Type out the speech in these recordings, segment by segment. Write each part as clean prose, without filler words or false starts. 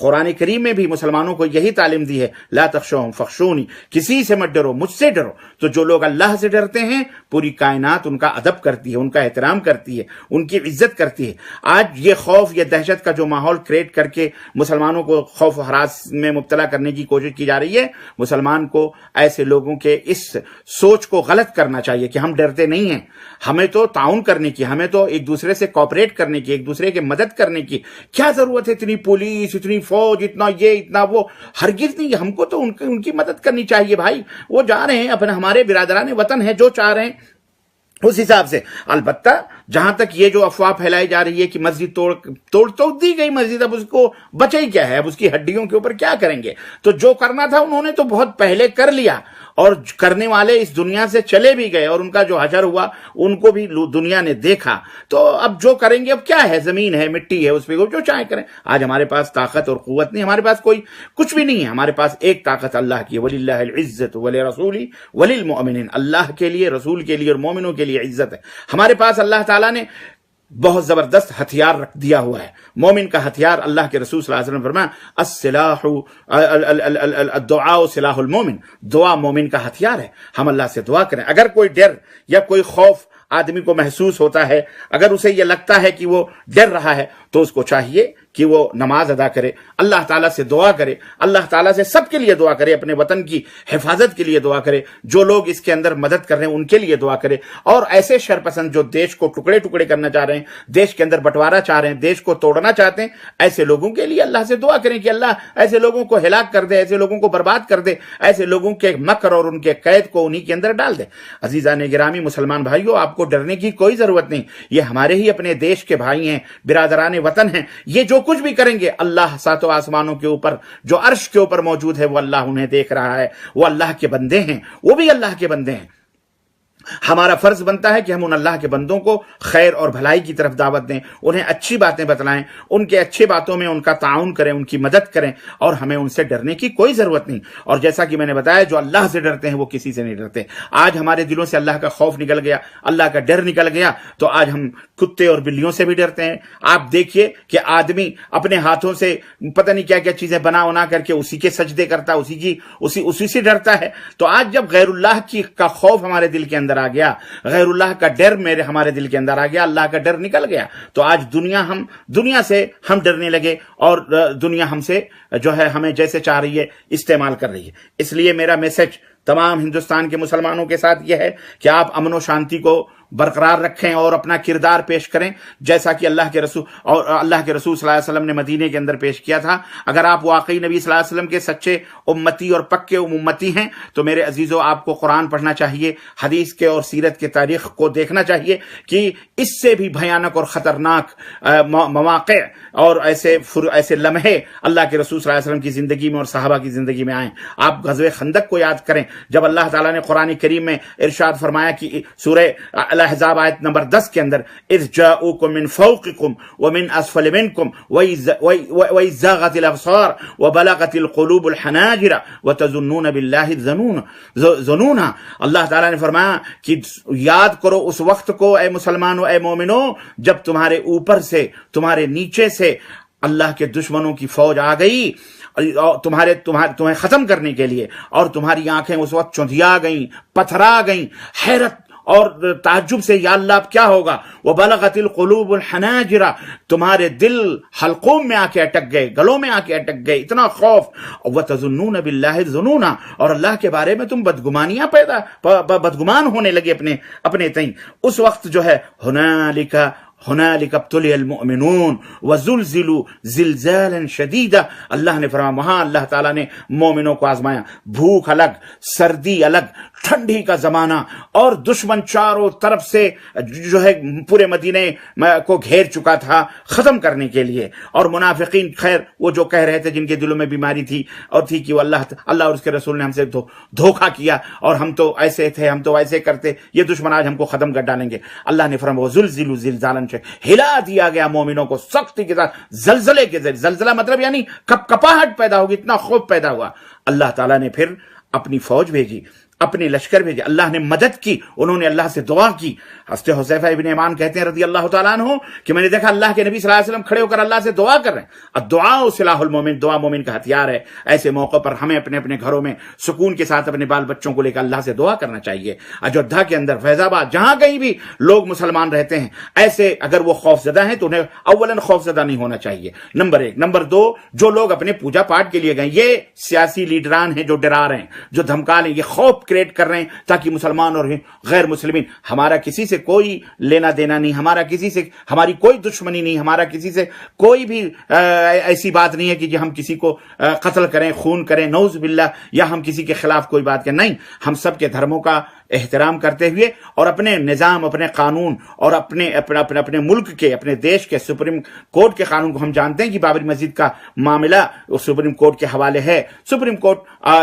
قرآن کریم میں بھی مسلمانوں کو یہی تعلیم دی ہے، لا تخشوہم فخشونی، کسی سے مت ڈرو، مجھ سے ڈرو۔ تو جو لوگ اللہ سے ڈرتے ہیں پوری کائنات ان کا ادب کرتی ہے، ان کا احترام کرتی ہے، ان کی عزت کرتی ہے۔ آج یہ خوف یا دہشت کا جو ماحول کریٹ کر کے مسلمانوں کو خوف و ہراس میں مبتلا کرنے کی کوشش کی جا رہی ہے، مسلمان کو ایسے لوگوں کے اس سوچ کو غلط کرنا چاہیے کہ ہم ڈرتے نہیں ہیں، ہمیں تو تعاون کرنے کی، ہمیں تو ایک دوسرے سے کوآپریٹ کرنے کی، ایک دوسرے کی مدد کرنے کی کیا ضرورت ہے؟ اتنی پولیس، اتنی فوج، اتنا یہ اتنا وہ، ہرگز نہیں۔ ہم کو تو ان کی مدد کرنی چاہیے بھائی، وہ جا رہے ہیں اپنے، ہمارے برادران وطن ہیں، جو چاہ رہے ہیں اس حساب سے۔ البتہ جہاں تک یہ جو افواہ پھیلائی جا رہی ہے کہ مسجد توڑ تو دی گئی مسجد، اب اس کو بچے ہی کیا ہے، اب اس کی ہڈیوں کے اوپر کیا کریں گے؟ تو جو کرنا تھا انہوں نے تو بہت پہلے کر لیا، اور کرنے والے اس دنیا سے چلے بھی گئے، اور ان کا جو حشر ہوا ان کو بھی دنیا نے دیکھا۔ تو اب جو کریں گے، اب کیا ہے، زمین ہے، مٹی ہے، اس پہ جو چاہے کریں۔ آج ہمارے پاس طاقت اور قوت نہیں، ہمارے پاس کوئی کچھ بھی نہیں ہے، ہمارے پاس ایک طاقت اللہ کی، وَلِلَّهِ الْعِزَّةُ وَلِرَسُولِهِ وَلِلْمُؤْمِنِينَ، اللہ کے لیے، رسول کے لیے اور مومنوں کے لیے عزت ہے۔ ہمارے پاس اللہ تعالیٰ نے بہت زبردست ہتھیار رکھ دیا ہوا ہے۔ مومن کا ہتھیار، اللہ کے رسول صلی اللہ علیہ وسلم فرمایا السلاح الدعاء سلاح المومن، دعا مومن کا ہتھیار ہے۔ ہم اللہ سے دعا کریں۔ اگر کوئی ڈر یا کوئی خوف آدمی کو محسوس ہوتا ہے، اگر اسے یہ لگتا ہے کہ وہ ڈر رہا ہے، تو اس کو چاہیے کہ وہ نماز ادا کرے، اللہ تعالیٰ سے دعا کرے، اللہ تعالیٰ سے سب کے لیے دعا کرے، اپنے وطن کی حفاظت کے لیے دعا کرے، جو لوگ اس کے اندر مدد کر رہے ہیں ان کے لیے دعا کرے، اور ایسے شرپسند جو دیش کو ٹکڑے ٹکڑے کرنا چاہ رہے ہیں، دیش کے اندر بٹوارا چاہ رہے ہیں، دیش کو توڑنا چاہتے ہیں، ایسے لوگوں کے لیے اللہ سے دعا کریں کہ اللہ ایسے لوگوں کو ہلاک کر دے، ایسے لوگوں کو برباد کر دے، ایسے لوگوں کے مکر اور ان کے قید کو انہی کے اندر ڈال دے۔ عزیزان گرامی مسلمان بھائیو، آپ کو ڈرنے کی کوئی ضرورت نہیں، یہ ہمارے ہی اپنے دیش کے بھائی ہیں، برادران وطن ہیں، یہ جو کچھ بھی کریں گے، اللہ ساتوں آسمانوں کے اوپر جو عرش کے اوپر موجود ہے وہ اللہ انہیں دیکھ رہا ہے، وہ اللہ کے بندے ہیں، وہ بھی اللہ کے بندے ہیں۔ ہمارا فرض بنتا ہے کہ ہم ان اللہ کے بندوں کو خیر اور بھلائی کی طرف دعوت دیں، انہیں اچھی باتیں بتلائیں، ان کے اچھے باتوں میں ان کا تعاون کریں، ان کی مدد کریں، اور ہمیں ان سے ڈرنے کی کوئی ضرورت نہیں۔ اور جیسا کہ میں نے بتایا، جو اللہ سے ڈرتے ہیں وہ کسی سے نہیں ڈرتے۔ آج ہمارے دلوں سے اللہ کا خوف نکل گیا، اللہ کا ڈر نکل گیا، تو آج ہم کتے اور بلیوں سے بھی ڈرتے ہیں۔ آپ دیکھیے کہ آدمی اپنے ہاتھوں سے پتہ نہیں کیا کیا چیزیں بنا کر کے اسی کے سجدے کرتا ہے، اسی سے ڈرتا ہے۔ تو آج جب غیر اللہ کا خوف ہمارے دل کے اندر آ گیا، غیر اللہ کا ڈر ہمارے دل کے اندر آ گیا، اللہ کا ڈر نکل گیا، تو آج دنیا سے ہم ڈرنے لگے، اور دنیا ہم سے جو ہے ہمیں جیسے چاہ رہی ہے استعمال کر رہی ہے۔ اس لیے میرا میسج تمام ہندوستان کے مسلمانوں کے ساتھ یہ ہے کہ آپ امن و شانتی کو برقرار رکھیں اور اپنا کردار پیش کریں، جیسا کہ اللہ کے رسول صلی اللہ علیہ وسلم نے مدینے کے اندر پیش کیا تھا۔ اگر آپ واقعی نبی صلی اللہ علیہ وسلم کے سچے امتی اور پکے امتی ہیں تو میرے عزیزو، آپ کو قرآن پڑھنا چاہیے، حدیث کے اور سیرت کے تاریخ کو دیکھنا چاہیے کہ اس سے بھی بھیانک اور خطرناک مواقع اور ایسے لمحے اللہ کے رسول صلی اللہ علیہ وسلم کی زندگی میں اور صحابہ کی زندگی میں آئیں۔ آپ غزوہ خندق کو یاد کریں، جب اللہ تعالیٰ نے قرآن کریم میں ارشاد فرمایا کہ سورہ الاحزاب آیت نمبر 10 کے اندر اذ جاءوکم من فوقکم ومن اسفل منکم وَإِذْ زَاغَتِ الْأَبْصَارُ وَبَلَغَتِ الْقُلُوبُ الْحَنَاجِرَ وَتَظُنُّونَ بِاللَّهِ ظُنُونَا۔ اللہ تعالیٰ نے فرمایا کہ یاد کرو اس وقت کو اے مسلمانوں، اے مومنوں، جب تمہارے اوپر سے، تمہارے نیچے سے اللہ کے دشمنوں کی فوج آ گئی تمہیں ختم کرنے کے لیے، اور تمہاری آنکھیں اس وقت چندھیا گئیں، پتھرا گئیں، حیرت اور تعجب سے، یا اللہ اب کیا ہوگا؟ وَبَلَغَتِ الْقُلُوبُ الْحَنَاجِرَ، تمہارے دل حلقوم میں آ کے اٹک گئے، گلوں میں آ کے اٹک گئے، اتنا خوف۔ وَتَظُنُّونَ بِاللَّهِ الظُّنُونَ، اور اللہ کے بارے میں تم بدگمان ہونے لگے اپنے تئیں۔ اس وقت جو ہے هنالك ابتلي المؤمنون وزلزلوا زلزالا شديدا، اللہ نے فرمایا وہاں اللہ تعالیٰ نے مومنوں کو آزمایا، بھوک الگ، سردی الگ، ٹھنڈی کا زمانہ، اور دشمن چاروں طرف سے جو ہے پورے مدینے کو گھیر چکا تھا ختم کرنے کے لیے۔ اور منافقین، خیر وہ جو کہہ رہے تھے، جن کے دلوں میں بیماری تھی اور تھی کہ وہ اللہ اور اس کے رسول نے ہم سے دھوکہ کیا، اور ہم تو ایسے تھے، ہم تو ایسے کرتے، یہ دشمن آج ہم کو ختم کر ڈالیں گے۔ اللہ نے فرمایا وزلزلوا زلزالا، ہلا دیا گیا مومنوں کو سختی کے ساتھ، زلزلے کے ذریعے۔ زلزلہ مطلب یعنی کپاہٹ پیدا ہوگی، اتنا خوف پیدا ہوا۔ اللہ تعالیٰ نے پھر اپنی فوج بھیجی، اپنے لشکر بھیجے، اللہ نے مدد کی، انہوں نے اللہ سے دعا کی۔ حضرت حذیفہ ابن یمان کہتے ہیں رضی اللہ تعالیٰ عنہ کہ میں نے دیکھا اللہ کے نبی صلی اللہ علیہ وسلم کھڑے ہو کر اللہ سے دعا کر رہے ہیں۔ الدعاء سلاح المومن، دعا مومن کا ہتھیار ہے۔ ایسے موقع پر ہمیں اپنے اپنے گھروں میں سکون کے ساتھ اپنے بال بچوں کو لے کر اللہ سے دعا کرنا چاہیے۔ اجودھیا کے اندر، فیض آباد، جہاں کہیں بھی لوگ مسلمان رہتے ہیں، ایسے اگر وہ خوف زدہ ہیں تو انہیں اولاً خوف زدہ نہیں ہونا چاہیے، نمبر 1۔ نمبر 2، جو لوگ اپنے پوجا پاٹ کے لیے گئے، یہ سیاسی لیڈران ہیں جو ڈرا رہے ہیں، جو دھمکا رہے ہیں، یہ خوف کریٹ کر رہے ہیں تاکہ مسلمان اور غیر مسلمین، ہمارا کسی سے کوئی لینا دینا نہیں، ہمارا کسی سے، ہماری کوئی دشمنی نہیں، ہمارا کسی سے کوئی بھی ایسی بات نہیں ہے کہ ہم کسی کو قتل کریں، خون کریں، نعوذ باللہ، یا ہم کسی کے خلاف کوئی بات کریں، نہیں، ہم سب کے دھرموں کا احترام کرتے ہوئے اور اپنے نظام، اپنے قانون اور اپنے ملک کے، اپنے دیش کے سپریم کورٹ کے قانون کو ہم جانتے ہیں کہ بابری مسجد کا معاملہ سپریم کورٹ کے حوالے ہے۔ سپریم کورٹ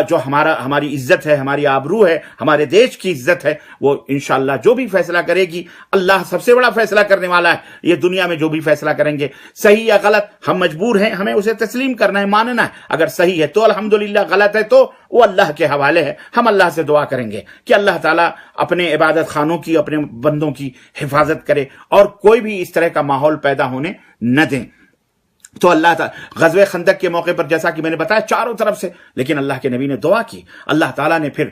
جو ہماری عزت ہے، ہماری آبرو ہے، ہمارے دیش کی عزت ہے، وہ انشاءاللہ جو بھی فیصلہ کرے گی، اللہ سب سے بڑا فیصلہ کرنے والا ہے۔ یہ دنیا میں جو بھی فیصلہ کریں گے، صحیح یا غلط، ہم مجبور ہیں، ہمیں اسے تسلیم کرنا ہے، ماننا ہے۔ اگر صحیح ہے تو الحمدللہ، غلط ہے تو وہ اللہ کے حوالے ہے۔ ہم اللہ سے دعا کریں گے کہ اللہ تعالیٰ اپنے عبادت خانوں کی، اپنے بندوں کی حفاظت کرے اور کوئی بھی اس طرح کا ماحول پیدا ہونے نہ دیں۔ تو اللہ تعالیٰ غزوہ خندق کے موقع پر جیسا کہ میں نے بتایا چاروں طرف سے، لیکن اللہ کے نبی نے دعا کی، اللہ تعالیٰ نے پھر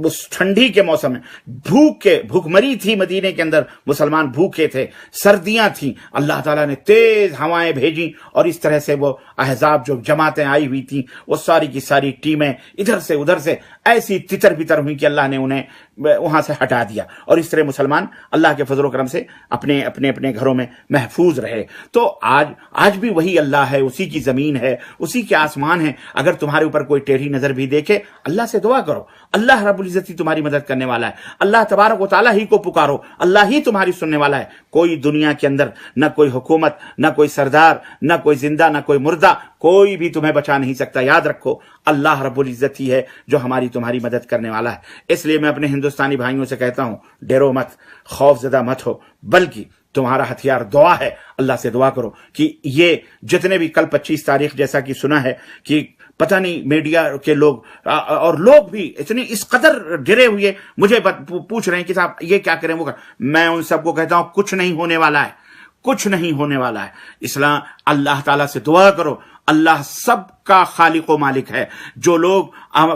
اس ٹھنڈی کے موسم میں بھوک مری تھی، مدینے کے اندر مسلمان بھوکے تھے، سردیاں تھیں، اللہ تعالیٰ نے تیز ہوائیں بھیجی اور اس طرح سے وہ احزاب جو جماعتیں آئی ہوئی تھیں، وہ ساری کی ساری ٹیمیں ادھر سے ادھر سے ایسی تتر بتر ہوئی کہ اللہ نے انہیں وہاں سے ہٹا دیا، اور اس طرح مسلمان اللہ کے فضل و کرم سے اپنے گھروں میں محفوظ رہے۔ تو آج بھی وہی اللہ ہے، اسی کی زمین ہے، اسی کے آسمان ہے۔ اگر تمہارے اوپر کوئی ٹیڑھی نظر بھی دیکھے، اللہ سے دعا کرو، اللہ رب العزت ہی تمہاری مدد کرنے والا ہے، اللہ تبارک و تعالیٰ ہی کو پکارو، اللہ ہی تمہاری سننے والا ہے۔ کوئی دنیا کے اندر نہ کوئی حکومت، نہ کوئی سردار، نہ کوئی زندہ، نہ کوئی مردہ، کوئی بھی تمہیں بچا نہیں سکتا۔ یاد رکھو، اللہ رب العزت ہی ہے جو تمہاری مدد کرنے والا ہے۔ اس لیے میں اپنے ہندوستانی بھائیوں سے کہتا ہوں، ڈرو مت، خوف زدہ مت ہو، بلکہ تمہارا ہتھیار دعا ہے۔ اللہ سے دعا کرو کہ یہ جتنے بھی کل 25 تاریخ جیسا کہ سنا ہے کہ پتہ نہیں میڈیا کے لوگ اور لوگ بھی اتنے اس قدر ڈرے ہوئے مجھے پوچھ رہے ہیں کہ صاحب یہ کیا کریں، وہ میں ان سب کو کہتا ہوں کچھ نہیں ہونے والا ہے، کچھ نہیں ہونے والا ہے۔ اسلام، اللہ تعالیٰ سے دعا کرو، اللہ سب کا خالق و مالک ہے۔ جو لوگ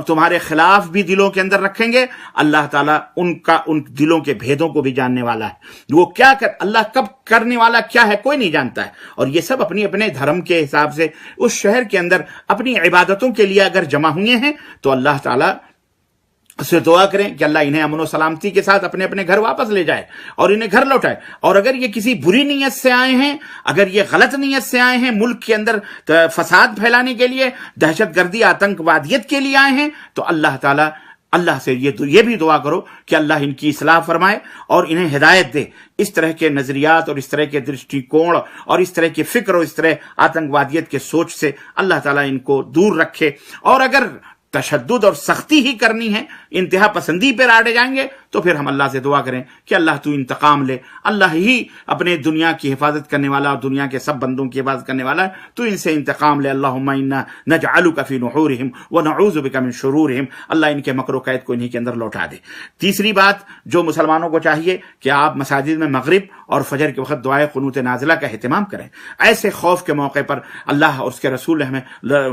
تمہارے خلاف بھی دلوں کے اندر رکھیں گے، اللہ تعالیٰ ان دلوں کے بھیدوں کو بھی جاننے والا ہے۔ وہ کیا اللہ کب کرنے والا کیا ہے کوئی نہیں جانتا ہے۔ اور یہ سب اپنے دھرم کے حساب سے اس شہر کے اندر اپنی عبادتوں کے لیے اگر جمع ہوئے ہیں تو اللہ تعالیٰ سے دعا کریں کہ اللہ انہیں امن و سلامتی کے ساتھ اپنے گھر واپس لے جائے اور انہیں گھر لوٹائے۔ اور اگر یہ کسی بری نیت سے آئے ہیں، اگر یہ غلط نیت سے آئے ہیں، ملک کے اندر فساد پھیلانے کے لیے، دہشت گردی، آتنکوادیت کے لیے آئے ہیں، تو اللہ تعالیٰ اللہ سے یہ بھی دعا کرو کہ اللہ ان کی اصلاح فرمائے اور انہیں ہدایت دے۔ اس طرح کے نظریات اور اس طرح کے درشٹی کون اور اس طرح کی فکر اور اس طرح آتنکوادیت کے سوچ سے اللہ تعالیٰ ان کو دور رکھے۔ اور اگر تشدد اور سختی ہی کرنی ہے، انتہا پسندی پہ راڑے جائیں گے، تو پھر ہم اللہ سے دعا کریں کہ اللہ تو انتقام لے۔ اللہ ہی اپنے دنیا کی حفاظت کرنے والا اور دنیا کے سب بندوں کی حفاظت کرنے والا ہے، تو ان سے انتقام لے۔ اللہم انا نجعلک فی نحورہم ونعوذ بک من شرورہم، اللہ ان کے مکر و قید کو انہی کے اندر لوٹا دے۔ تیسری بات جو مسلمانوں کو چاہیے کہ آپ مساجد میں مغرب اور فجر کے وقت دعائے قنوت نازلہ کا اہتمام کریں۔ ایسے خوف کے موقع پر اللہ اور اس کے رسول نے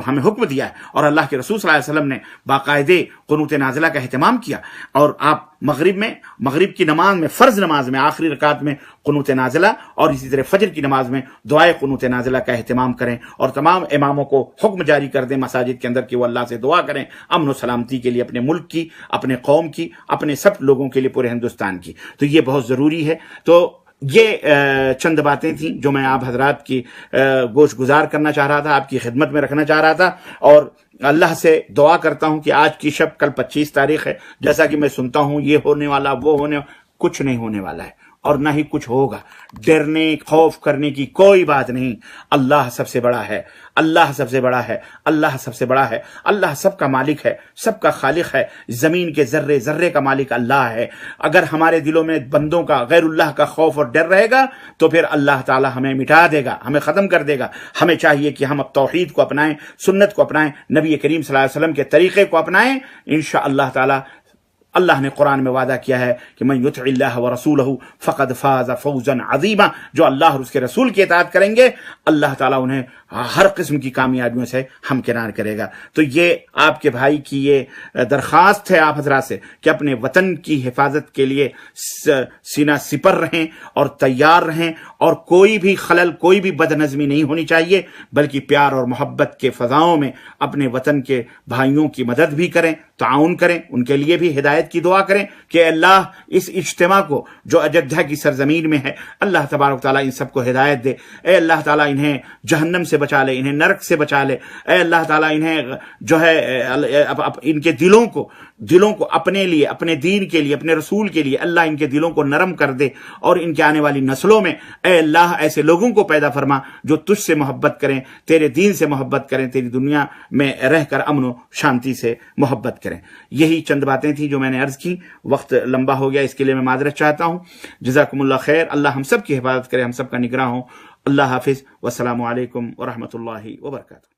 ہمیں حکم دیا ہے، اور اللہ کے رسول صلی اللہ علیہ وسلم نے باقاعدے قنوت نازلہ کا اہتمام کیا۔ اور آپ مغرب کی نماز میں، فرض نماز میں آخری رکعت میں قنوت نازلہ، اور اسی طرح فجر کی نماز میں دعائے قنوت نازلہ کا اہتمام کریں، اور تمام اماموں کو حکم جاری کر دیں مساجد کے اندر کہ وہ اللہ سے دعا کریں امن و سلامتی کے لیے، اپنے ملک کی، اپنے قوم کی، اپنے سب لوگوں کے لیے، پورے ہندوستان کی۔ تو یہ بہت ضروری ہے۔ تو یہ چند باتیں تھیں جو میں آپ حضرات کی گوش گزار کرنا چاہ رہا تھا، آپ کی خدمت میں رکھنا چاہ رہا تھا، اور اللہ سے دعا کرتا ہوں کہ آج کی شب، کل 25 تاریخ ہے، جیسا کہ میں سنتا ہوں یہ ہونے والا، وہ ہونے، کچھ نہیں ہونے والا ہے اور نہ ہی کچھ ہوگا۔ ڈرنے، خوف کرنے کی کوئی بات نہیں۔ اللہ سب سے بڑا ہے، اللہ سب سے بڑا ہے، اللہ سب سے بڑا ہے، اللہ سب کا مالک ہے، سب کا خالق ہے، زمین کے ذرے ذرے کا مالک اللہ ہے۔ اگر ہمارے دلوں میں بندوں کا غیر اللہ کا خوف اور ڈر رہے گا تو پھر اللہ تعالی ہمیں مٹا دے گا، ہمیں ختم کر دے گا۔ ہمیں چاہیے کہ ہم اب توحید کو اپنائیں، سنت کو اپنائیں، نبی کریم صلی اللہ علیہ وسلم کے طریقے کو اپنائیں۔ انشاءاللہ تعالی اللہ نے قرآن میں وعدہ کیا ہے کہ من یطع اللہ ورسولہ فقد فاز فوزا عظیما، جو اللہ اور اس کے رسول کی اطاعت کریں گے اللہ تعالیٰ انہیں ہر قسم کی کامیابیوں سے ہمکنار کرے گا۔ تو یہ آپ کے بھائی کی یہ درخواست ہے آپ حضرات سے کہ اپنے وطن کی حفاظت کے لیے سینہ سپر رہیں اور تیار رہیں، اور کوئی بھی خلل، کوئی بھی بد نظمی نہیں ہونی چاہیے، بلکہ پیار اور محبت کے فضاؤں میں اپنے وطن کے بھائیوں کی مدد بھی کریں، تعاون کریں، ان کے لیے بھی ہدایت کی دعا کریں کہ اللہ اس اجتماع کو جو اجودھیا کی سرزمین میں ہے اللہ تبارک تعالیٰ ان سب کو ہدایت دے، اے اللہ تعالیٰ انہیں جہنم سے بچا لے، انہیں نرک سے بچا لے، اے اللہ تعالیٰ انہیں جو ہے ان کے دلوں کو اپنے لیے، اپنے دین کے لیے، اپنے رسول کے لیے اللہ ان کے دلوں کو نرم کر دے، اور ان کے آنے والی نسلوں میں اے اللہ ایسے لوگوں کو پیدا فرما جو تجھ سے محبت کریں، تیرے دین سے محبت کریں، تیری دنیا میں رہ کر امن و شانتی سے محبت کریں۔ یہی چند باتیں تھیں جو میں نے عرض کی، وقت لمبا ہو گیا اس کے لیے میں معذرت چاہتا ہوں۔ جزاکم اللہ خیر، اللہ ہم سب کی حفاظت کرے، ہم سب کا نگراں ہو۔ اللہ حافظ، والسلام علیکم ورحمۃ اللہ وبرکاتہ۔